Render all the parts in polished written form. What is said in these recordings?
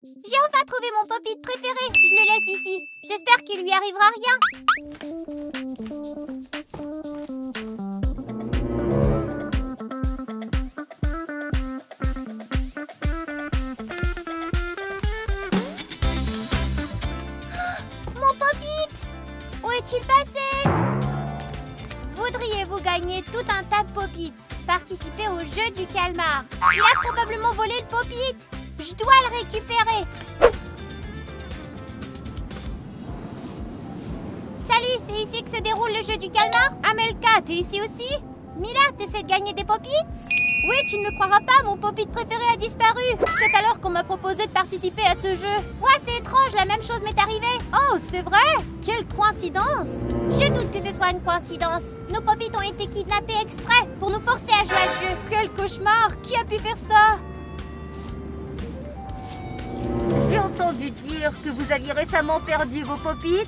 J'ai enfin trouvé mon pop-it préféré. Je le laisse ici. J'espère qu'il lui arrivera rien. Mon pop-it! Où est-il passé? Voudriez-vous gagner tout un tas de pop-its? Participer au jeu du calmar. Il a probablement volé le pop-it. Je dois le récupérer. Salut, c'est ici que se déroule le jeu du calmar? Amelka, t'es ici aussi? Mila, t'essaies de gagner des pop-its? Oui, tu ne me croiras pas, mon pop-it préféré a disparu. C'est alors qu'on m'a proposé de participer à ce jeu. Ouais, c'est étrange, la même chose m'est arrivée. Oh, c'est vrai? Quelle coïncidence! Je doute que ce soit une coïncidence. Nos pop-its ont été kidnappés exprès pour nous forcer à jouer à ce jeu. Quel cauchemar! Qui a pu faire ça? J'ai entendu dire que vous aviez récemment perdu vos pop-its.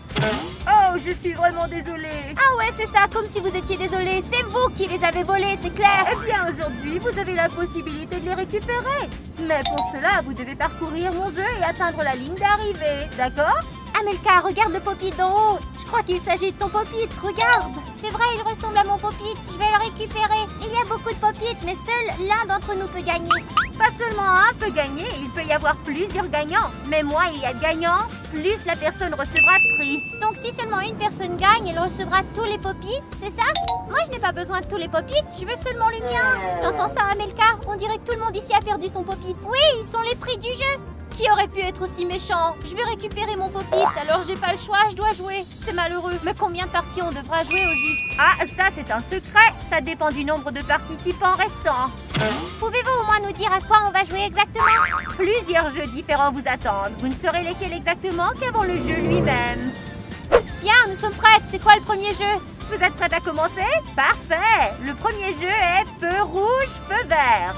Oh, je suis vraiment désolée. Ah ouais, c'est ça, comme si vous étiez désolé. C'est vous qui les avez volés, c'est clair. Eh bien, aujourd'hui, vous avez la possibilité de les récupérer. Mais pour cela, vous devez parcourir mon jeu et atteindre la ligne d'arrivée. D'accord? Amelka, regarde le pop-it d'en haut. Je crois qu'il s'agit de ton pop-it, regarde. C'est vrai, il ressemble à mon pop-it. Je vais le récupérer. Il y a beaucoup de pop-it, mais seul l'un d'entre nous peut gagner. Pas seulement un peut gagner, il peut y avoir plusieurs gagnants. Mais moins il y a de gagnants, plus la personne recevra de prix. Donc si seulement une personne gagne, elle recevra tous les pop-it, c'est ça? Moi, je n'ai pas besoin de tous les pop-it, je veux seulement le mien. T'entends ça, Amelka? On dirait que tout le monde ici a perdu son pop-it. Oui, ils sont les prix du jeu. Qui aurait pu être aussi méchant? Je vais récupérer mon pop-it, alors j'ai pas le choix, je dois jouer. C'est malheureux, mais combien de parties on devra jouer au juste? Ah, ça c'est un secret, ça dépend du nombre de participants restants. Pouvez-vous au moins nous dire à quoi on va jouer exactement? Plusieurs jeux différents vous attendent. Vous ne saurez lesquels exactement qu'avant le jeu lui-même. Bien, nous sommes prêtes. C'est quoi le premier jeu? Vous êtes prêtes à commencer? Parfait! Le premier jeu est feu rouge, feu vert.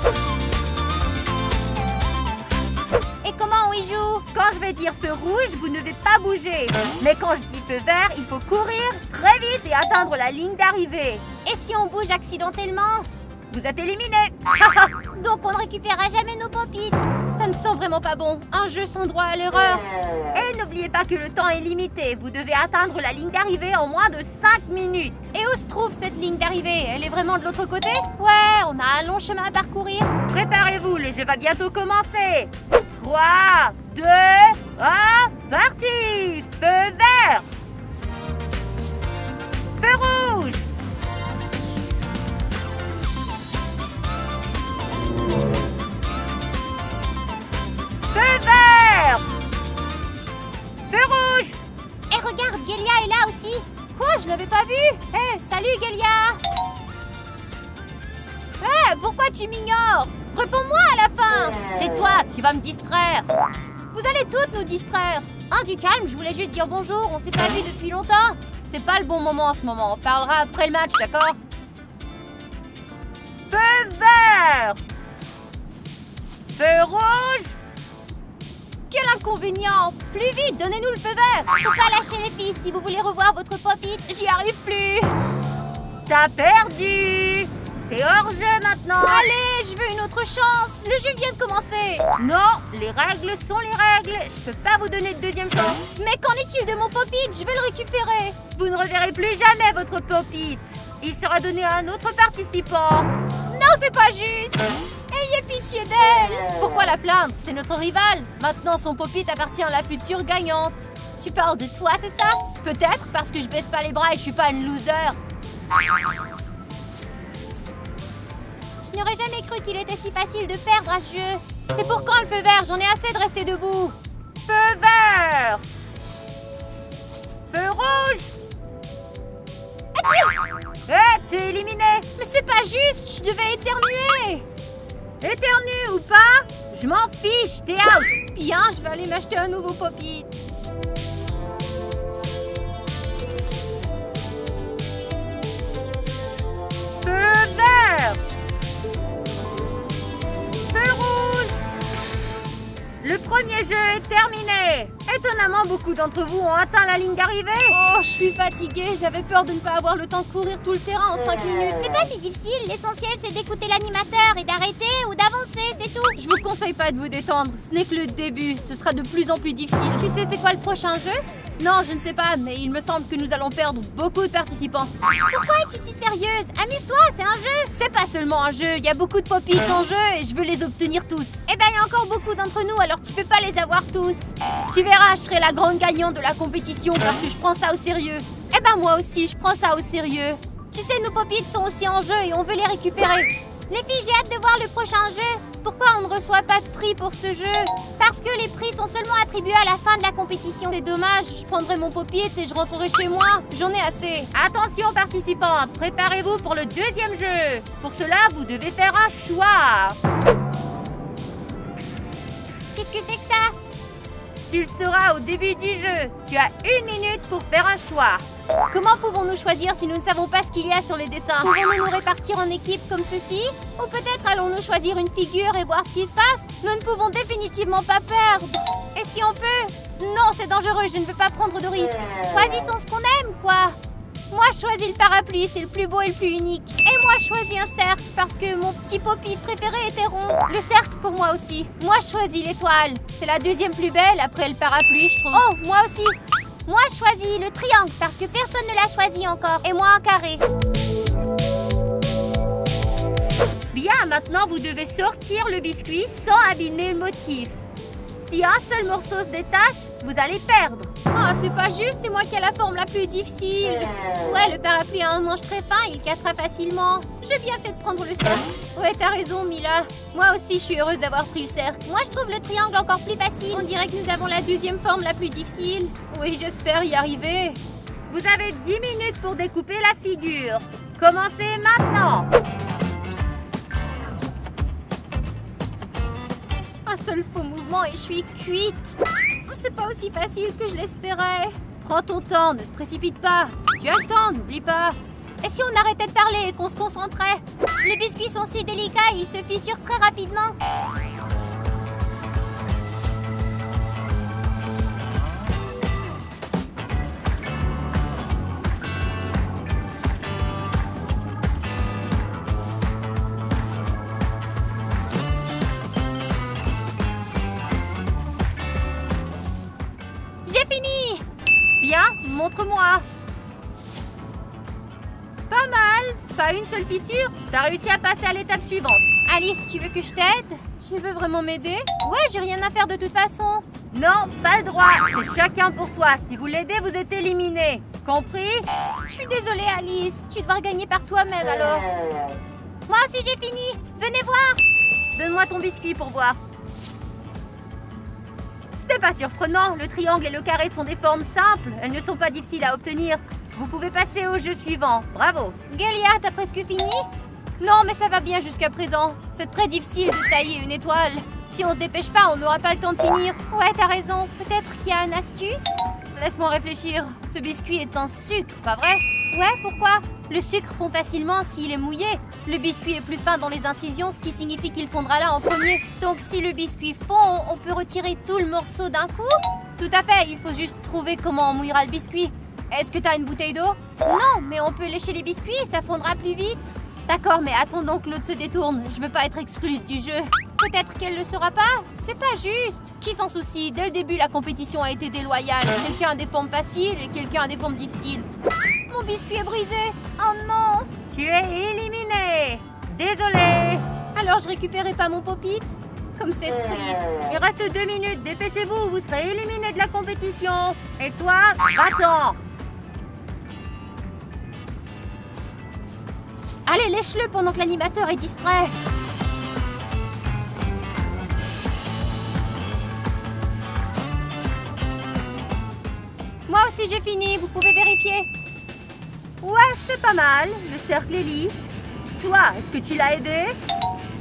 Et comment on y joue? Quand je vais dire feu rouge, vous ne devez pas bouger. Mais quand je dis feu vert, il faut courir très vite et atteindre la ligne d'arrivée. Et si on bouge accidentellement? Vous êtes éliminé. Donc on ne récupérera jamais nos pop-it. Ça ne sent vraiment pas bon. Un jeu sans droit à l'erreur. Et n'oubliez pas que le temps est limité. Vous devez atteindre la ligne d'arrivée en moins de 5 minutes. Et où se trouve cette ligne d'arrivée? Elle est vraiment de l'autre côté? Ouais, on a un long chemin à parcourir. Préparez-vous, le jeu va bientôt commencer. 3, 2, 1, parti! Feu vert! Feu rouge! Feu vert! Feu rouge! Et regarde, Gelia est là aussi. Quoi? Je l'avais pas vu. Hé, salut Gelia! Hé, pourquoi tu m'ignores? Réponds-moi à la fin! Tais-toi, tu vas me distraire. Vous allez toutes nous distraire. Hein, du calme, je voulais juste dire bonjour, on s'est pas vu depuis longtemps. C'est pas le bon moment en ce moment, on parlera après le match, d'accord? Feu vert! Feu rouge! Quel inconvénient! Plus vite, donnez-nous le feu vert! Faut pas lâcher les filles si vous voulez revoir votre pop-it. J'y arrive plus! T'as perdu! T'es hors jeu maintenant! Allez, je veux une autre chance! Le jeu vient de commencer! Non, les règles sont les règles. Je peux pas vous donner de deuxième chance. Mais qu'en est-il de mon pop-it? Je vais le récupérer! Vous ne reverrez plus jamais votre pop-it. Il sera donné à un autre participant. Non, c'est pas juste! Ayez pitié d'elle! Pourquoi la plaindre? C'est notre rivale. Maintenant, son pop-it appartient à la future gagnante. Tu parles de toi, c'est ça? Peut-être parce que je baisse pas les bras et je suis pas une loser. Je n'aurais jamais cru qu'il était si facile de perdre à ce jeu. C'est pour quand le feu vert? J'en ai assez de rester debout. Feu vert! Feu rouge! Eh, t'es éliminé! Mais c'est pas juste, je devais éternuer. Éternue ou pas, je m'en fiche, t'es out! Bien, je vais aller m'acheter un nouveau pop-it. Feu vert! Feu rouge! Le premier jeu est terminé. Étonnamment, beaucoup d'entre vous ont atteint la ligne d'arrivée. Oh, je suis fatiguée. J'avais peur de ne pas avoir le temps de courir tout le terrain en 5 minutes. C'est pas si difficile. L'essentiel, c'est d'écouter l'animateur et d'arrêter ou d'avancer, c'est tout. Je vous conseille pas de vous détendre. Ce n'est que le début. Ce sera de plus en plus difficile. Tu sais c'est quoi le prochain jeu? Non, je ne sais pas, mais il me semble que nous allons perdre beaucoup de participants. Pourquoi es-tu si sérieuse? Amuse-toi, c'est un jeu. C'est pas seulement un jeu, il y a beaucoup de pop-its en jeu et je veux les obtenir tous. Eh ben, il y a encore beaucoup d'entre nous, alors tu peux pas les avoir tous. Tu verras, je serai la grande gagnante de la compétition parce que je prends ça au sérieux. Eh ben moi aussi, je prends ça au sérieux. Tu sais, nos pop-its sont aussi en jeu et on veut les récupérer. Les filles, j'ai hâte de voir le prochain jeu. Pourquoi on ne reçoit pas de prix pour ce jeu? Parce que les prix sont seulement attribués à la fin de la compétition. C'est dommage, je prendrai mon pop-it et je rentrerai chez moi. J'en ai assez. Attention participants, préparez-vous pour le deuxième jeu. Pour cela, vous devez faire un choix. Qu'est-ce que c'est que ça? Tu le sauras au début du jeu. Tu as 1 minute pour faire un choix. Comment pouvons-nous choisir si nous ne savons pas ce qu'il y a sur les dessins? Pouvons-nous nous répartir en équipe comme ceci? Ou peut-être allons-nous choisir une figure et voir ce qui se passe? Nous ne pouvons définitivement pas perdre. Et si on peut? Non, c'est dangereux, je ne veux pas prendre de risques. Choisissons ce qu'on aime, quoi. Moi, je choisis le parapluie, c'est le plus beau et le plus unique. Et moi, je choisis un cercle parce que mon petit pop-it préféré était rond. Le cercle pour moi aussi. Moi, je choisis l'étoile. C'est la deuxième plus belle après le parapluie, je trouve. Oh, moi aussi. Moi, je choisis le triangle parce que personne ne l'a choisi encore. Et moi, un carré. Bien, maintenant, vous devez sortir le biscuit sans abîmer le motif. Si un seul morceau se détache, vous allez perdre. Oh, c'est pas juste, c'est moi qui ai la forme la plus difficile. Ouais, le parapluie a un manche très fin, il cassera facilement. J'ai bien fait de prendre le cercle. Ouais, t'as raison, Mila. Moi aussi, je suis heureuse d'avoir pris le cercle. Moi, je trouve le triangle encore plus facile. On dirait que nous avons la deuxième forme la plus difficile. Oui, j'espère y arriver. Vous avez 10 minutes pour découper la figure. Commencez maintenant. Un seul faux mouvement et je suis cuite. C'est pas aussi facile que je l'espérais. Prends ton temps, ne te précipite pas. Tu as le temps, n'oublie pas. Et si on arrêtait de parler et qu'on se concentrait? Les biscuits sont si délicats et ils se fissurent très rapidement. J'ai fini! Bien, montre-moi. Pas mal, pas une seule fissure. T'as réussi à passer à l'étape suivante. Alice, tu veux que je t'aide? Tu veux vraiment m'aider? Ouais, j'ai rien à faire de toute façon. Non, pas le droit. C'est chacun pour soi. Si vous l'aidez, vous êtes éliminé. Compris? Je suis désolée, Alice. Tu devras gagner par toi-même alors. Moi aussi, j'ai fini. Venez voir. Donne-moi ton biscuit pour voir. C'était pas surprenant. Le triangle et le carré sont des formes simples. Elles ne sont pas difficiles à obtenir. Vous pouvez passer au jeu suivant. Bravo. Galia, t'as presque fini? Non, mais ça va bien jusqu'à présent. C'est très difficile de tailler une étoile. Si on se dépêche pas, on n'aura pas le temps de finir. Ouais, t'as raison. Peut-être qu'il y a une astuce? Laisse-moi réfléchir. Ce biscuit est en sucre, pas vrai? Ouais, pourquoi? Le sucre fond facilement s'il est mouillé. Le biscuit est plus fin dans les incisions, ce qui signifie qu'il fondra là en premier. Donc si le biscuit fond, on peut retirer tout le morceau d'un coup? Tout à fait, il faut juste trouver comment on mouillera le biscuit. Est-ce que t'as une bouteille d'eau? Non, mais on peut lécher les biscuits et ça fondra plus vite. D'accord, mais attendons que l'autre se détourne. Je veux pas être excluse du jeu. Peut-être qu'elle le sera pas. C'est pas juste. Qui s'en soucie? Dès le début, la compétition a été déloyale. Quelqu'un a des formes faciles et quelqu'un a des formes difficiles. Mon biscuit est brisé. Oh non! Tu es éliminé. Désolé. Alors je récupérais pas mon pop-it? Comme c'est triste. Il reste 2 minutes. Dépêchez-vous, vous serez éliminé de la compétition. Et toi, va-t'en. Allez, lèche-le pendant que l'animateur est distrait. Moi aussi j'ai fini, vous pouvez vérifier. Ouais, c'est pas mal. Le cercle est lisse. Toi, est-ce que tu l'as aidé?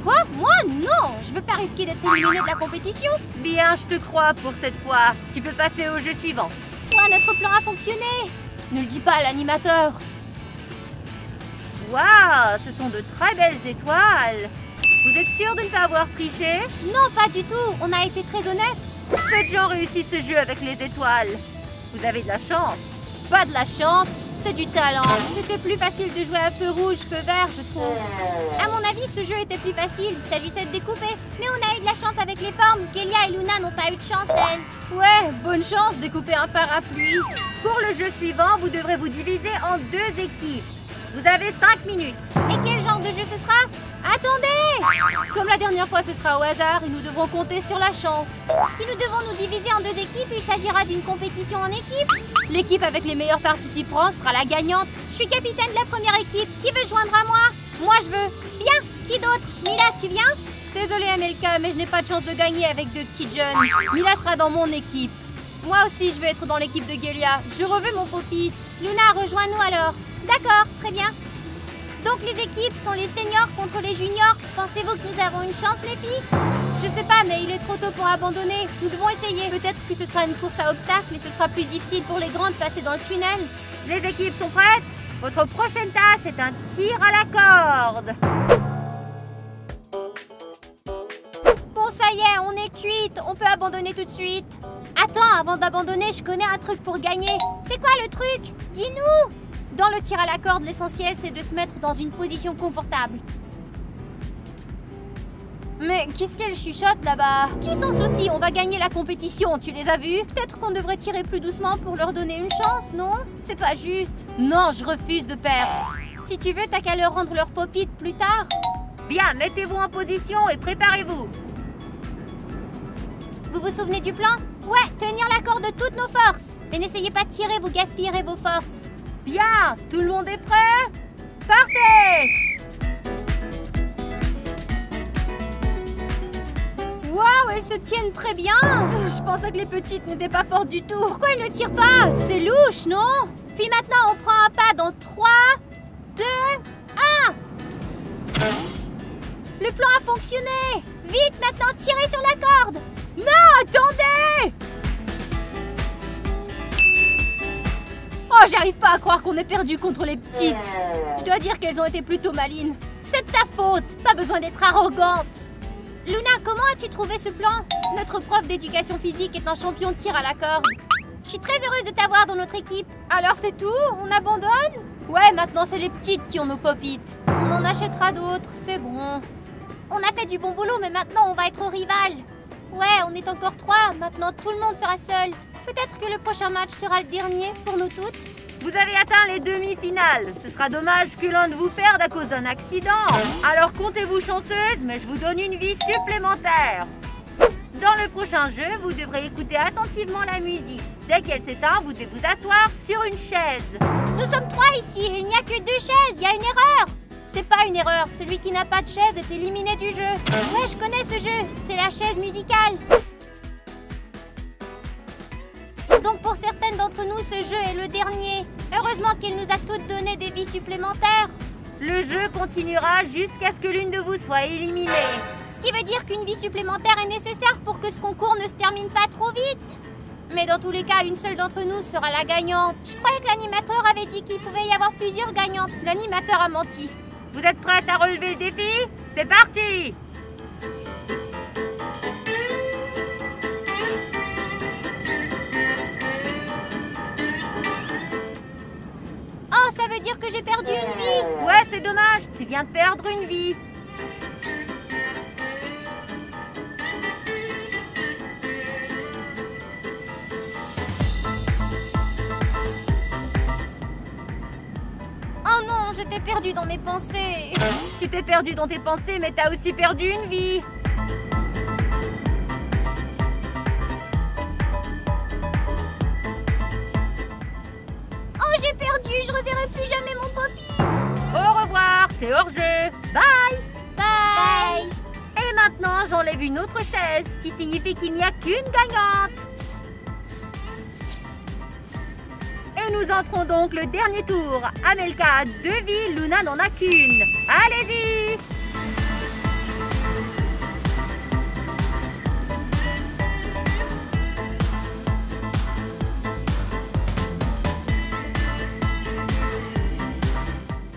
Quoi? Moi? Non! Je veux pas risquer d'être éliminée de la compétition. Bien, je te crois pour cette fois. Tu peux passer au jeu suivant. Ouais, notre plan a fonctionné. Ne le dis pas à l'animateur. Waouh, ce sont de très belles étoiles. Vous êtes sûr de ne pas avoir triché? Non, pas du tout. On a été très honnête. Peu de gens réussissent ce jeu avec les étoiles. Vous avez de la chance. Pas de la chance, c'est du talent. C'était plus facile de jouer à feu rouge, feu vert, je trouve. À mon avis, ce jeu était plus facile. Il s'agissait de découper. Mais on a eu de la chance avec les formes. Kélia et Luna n'ont pas eu de chance, elles. Ouais, bonne chance, découper un parapluie. Pour le jeu suivant, vous devrez vous diviser en 2 équipes. Vous avez 5 minutes. Et quel genre de jeu ce sera? Attendez! Comme la dernière fois, ce sera au hasard et nous devrons compter sur la chance. Si nous devons nous diviser en 2 équipes, il s'agira d'une compétition en équipe. L'équipe avec les meilleurs participants sera la gagnante. Je suis capitaine de la première équipe. Qui veut joindre à moi? Moi, je veux. Bien. Qui d'autre? Mila, tu viens? Désolée, Amelka, mais je n'ai pas de chance de gagner avec 2 petites jeunes. Mila sera dans mon équipe. Moi aussi, je vais être dans l'équipe de Gélia. Je reveux mon pop-it. Luna, rejoins-nous alors. D'accord, très bien. Donc les équipes sont les seniors contre les juniors. Pensez-vous que nous avons une chance, les filles? Je sais pas, mais il est trop tôt pour abandonner. Nous devons essayer. Peut-être que ce sera une course à obstacles et ce sera plus difficile pour les grands de passer dans le tunnel. Les équipes sont prêtes? Votre prochaine tâche est un tir à la corde. Bon, ça y est, on est cuite. On peut abandonner tout de suite. Attends, avant d'abandonner, je connais un truc pour gagner. C'est quoi le truc? Dis-nous! Dans le tir à la corde, l'essentiel, c'est de se mettre dans une position confortable. Mais qu'est-ce qu'elle chuchote là-bas? Qui s'en soucie? On va gagner la compétition, tu les as vus? Peut-être qu'on devrait tirer plus doucement pour leur donner une chance, non? C'est pas juste. Non, je refuse de perdre. Si tu veux, t'as qu'à leur rendre leur pop-it plus tard. Bien, mettez-vous en position et préparez-vous. Vous vous souvenez du plan? Ouais, tenir la corde de toutes nos forces. Mais n'essayez pas de tirer, vous gaspillerez vos forces. Bien, tout le monde est prêt? Partez! Waouh, elles se tiennent très bien. Je pensais que les petites n'étaient pas fortes du tout. Pourquoi elles ne tirent pas? C'est louche, non? Puis maintenant, on prend un pas dans 3, 2, 1. Le plan a fonctionné. Vite, maintenant, tirez sur la corde. Non, attendez! Oh, j'arrive pas à croire qu'on ait perdu contre les petites. Je dois dire qu'elles ont été plutôt malines. C'est de ta faute. Pas besoin d'être arrogante. Luna, comment as-tu trouvé ce plan? Notre prof d'éducation physique est un champion de tir à la corde. Je suis très heureuse de t'avoir dans notre équipe. Alors c'est tout? On abandonne? Ouais, maintenant c'est les petites qui ont nos pop-it. On en achètera d'autres, c'est bon. On a fait du bon boulot, mais maintenant on va être rivales. Ouais, on est encore 3. Maintenant tout le monde sera seul. Peut-être que le prochain match sera le dernier pour nous toutes. Vous avez atteint les demi-finales. Ce sera dommage que l'un de vous perde à cause d'un accident. Alors comptez-vous chanceuse, mais je vous donne une vie supplémentaire. Dans le prochain jeu, vous devrez écouter attentivement la musique. Dès qu'elle s'éteint, vous devez vous asseoir sur une chaise. Nous sommes 3 ici, il n'y a que 2 chaises, il y a une erreur. C'est pas une erreur, celui qui n'a pas de chaise est éliminé du jeu. Ouais, je connais ce jeu, c'est la chaise musicale. Donc pour certaines d'entre nous, ce jeu est le dernier. Heureusement qu'il nous a toutes donné des vies supplémentaires. Le jeu continuera jusqu'à ce que l'une de vous soit éliminée. Ce qui veut dire qu'une vie supplémentaire est nécessaire pour que ce concours ne se termine pas trop vite. Mais dans tous les cas, une seule d'entre nous sera la gagnante. Je croyais que l'animateur avait dit qu'il pouvait y avoir plusieurs gagnantes. L'animateur a menti. Vous êtes prête à relever le défi? C'est parti! Oh, ça veut dire que j'ai perdu une vie. Ouais, c'est dommage, tu viens de perdre une vie. Oh non, je t'ai perdu dans mes pensées. Tu t'es perdu dans tes pensées, mais t'as aussi perdu une vie. Oh, j'ai perdu, je reverrai plus jamais mon pop-it. Au revoir, t'es hors jeu. Bye. Bye. Et maintenant, j'enlève une autre chaise, ce qui signifie qu'il n'y a qu'une gagnante. Et nous entrons donc le dernier tour. Amelka a 2 vies, Luna n'en a qu'une. Allez-y!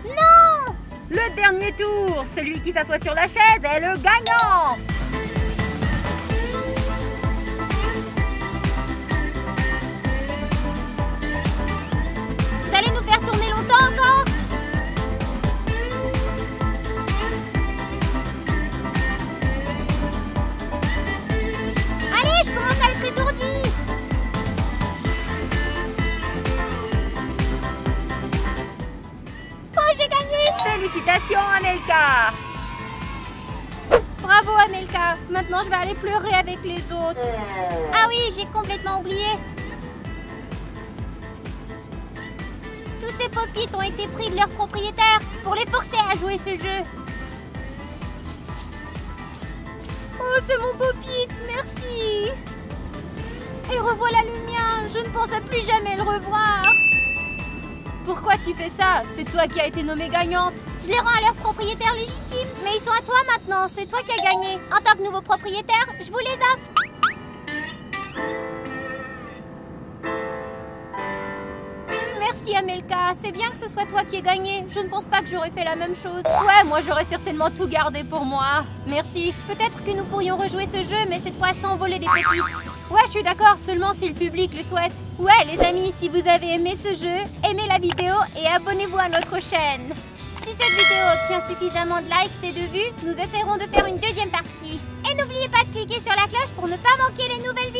Non! Le dernier tour, celui qui s'assoit sur la chaise est le gagnant. Amelka. Bravo Amelka. Maintenant je vais aller pleurer avec les autres. Ah oui, j'ai complètement oublié. Tous ces pop-it ont été pris de leur propriétaire pour les forcer à jouer ce jeu. Oh, c'est mon pop-it, merci. Et revoilà le mien, je ne pensais plus jamais le revoir. Pourquoi tu fais ça? C'est toi qui as été nommée gagnante. Je les rends à leur propriétaire légitime. Mais ils sont à toi maintenant, c'est toi qui as gagné. En tant que nouveau propriétaire, je vous les offre. Merci Amelka, c'est bien que ce soit toi qui aies gagné. Je ne pense pas que j'aurais fait la même chose. Ouais, moi j'aurais certainement tout gardé pour moi. Merci. Peut-être que nous pourrions rejouer ce jeu, mais cette fois sans voler des pépites. Ouais, je suis d'accord, seulement si le public le souhaite. Ouais, les amis, si vous avez aimé ce jeu, aimez la vidéo et abonnez-vous à notre chaîne. Si cette vidéo obtient suffisamment de likes et de vues, nous essaierons de faire une deuxième partie. Et n'oubliez pas de cliquer sur la cloche pour ne pas manquer les nouvelles vidéos.